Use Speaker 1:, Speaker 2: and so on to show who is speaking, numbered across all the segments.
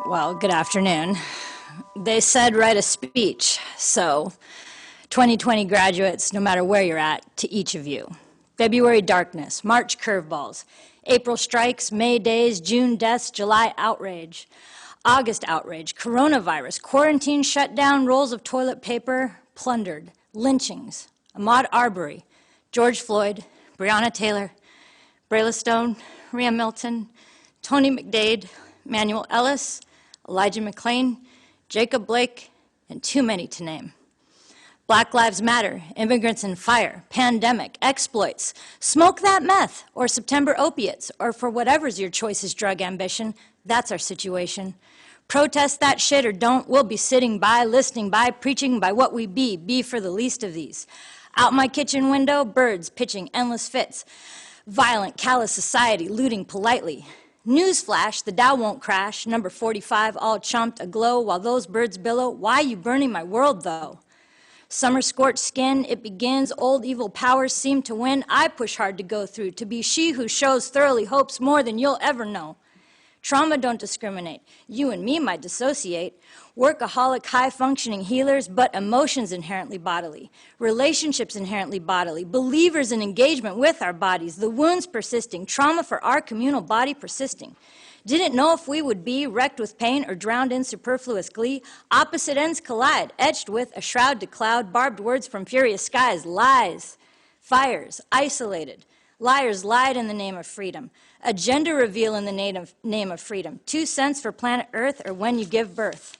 Speaker 1: Well, good afternoon. They said write a speech, so 2020 graduates, no matter where you're at, to each of you. February darkness, March curveballs, April strikes, May days, June deaths, July outrage, August outrage, coronavirus, quarantine shutdown, rolls of toilet paper plundered, lynchings, Ahmaud Arbery, George Floyd, Breonna Taylor, Brayla Stone, Rhea Milton, Tony McDade, Manuel Ellis, Elijah McClain, Jacob Blake, and too many to name. Black Lives Matter, immigrants in fire, pandemic, exploits, smoke that meth, or September opiates, or for whatever's your choice is drug ambition, that's our situation. Protest that shit or don't, we'll be sitting by, listening by, preaching by what we be for the least of these. Out my kitchen window, birds pitching endless fits. Violent, callous society, looting politely. Newsflash, the Dow won't crash, number 45 all chumped aglow while those birds billow. Why you burning my world though? Summer scorched skin, it begins, old evil powers seem to win. I push hard to go through, to be she who shows thoroughly hopes more than you'll ever know. Trauma don't discriminate. You and me might dissociate. Workaholic, high-functioning healers, but emotions inherently bodily. Relationships inherently bodily. Believers in engagement with our bodies. The wounds persisting. Trauma for our communal body persisting. Didn't know if we would be wrecked with pain or drowned in superfluous glee. Opposite ends collide, etched with a shroud to cloud, barbed words from furious skies. Lies, fires, isolated. Liars lied in the name of freedom. A gender reveal in the name of freedom. 2 cents for planet Earth or when you give birth.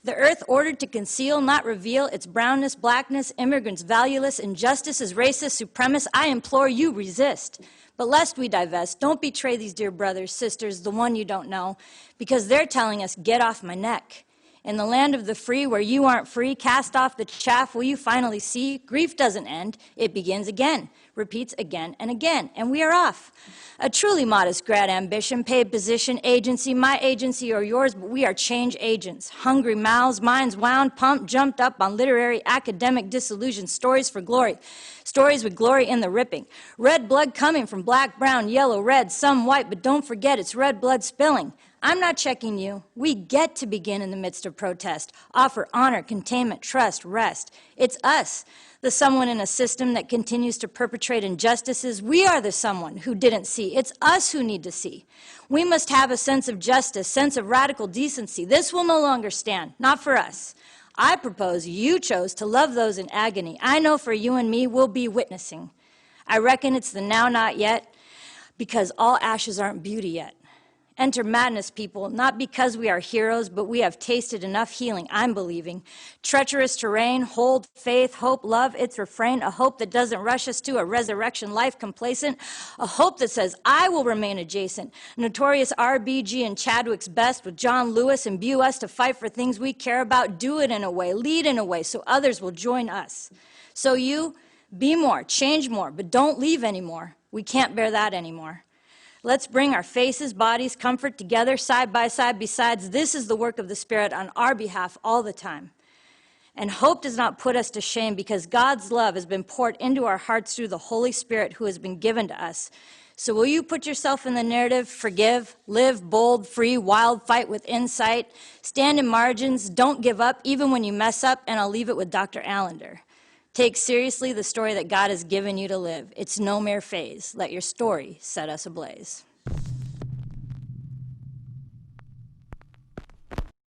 Speaker 1: The earth ordered to conceal, not reveal, its brownness, blackness, immigrants valueless, injustice is racist, supremacist. I implore you, resist. But lest we divest, don't betray these dear brothers, sisters, the one you don't know, because they're telling us, get off my neck. In the land of the free, where you aren't free, cast off the chaff, will you finally see? Grief doesn't end, it begins again, repeats again and again, and we are off. A truly modest grad ambition, paid position, agency, my agency or yours, but we are change agents. Hungry mouths, minds wound, pumped, jumped up on literary, academic disillusion, stories for glory. Stories with glory in the ripping. Red blood coming from black, brown, yellow, red, some white, but don't forget it's red blood spilling. I'm not checking you. We get to begin in the midst of protest, offer honor, containment, trust, rest. It's us, the someone in a system that continues to perpetrate injustices. We are the someone who didn't see. It's us who need to see. We must have a sense of justice, sense of radical decency. This will no longer stand, not for us. I propose you chose to love those in agony. I know for you and me, we'll be witnessing. I reckon it's the now, not yet, because all ashes aren't beauty yet. Enter madness, people, not because we are heroes, but we have tasted enough healing, I'm believing. Treacherous terrain, hold, faith, hope, love, its refrain, a hope that doesn't rush us to a resurrection life complacent, a hope that says, I will remain adjacent. Notorious RBG and Chadwick's best with John Lewis imbue us to fight for things we care about, do it in a way, lead in a way, so others will join us. So you, be more, change more, but don't leave anymore. We can't bear that anymore. Let's bring our faces, bodies, comfort together, side by side. Besides, this is the work of the Spirit on our behalf all the time. And hope does not put us to shame because God's love has been poured into our hearts through the Holy Spirit who has been given to us. So will you put yourself in the narrative, forgive, live bold, free, wild, fight with insight, stand in margins, don't give up even when you mess up, and I'll leave it with Dr. Allender. Take seriously the story that God has given you to live. It's no mere phase. Let your story set us ablaze.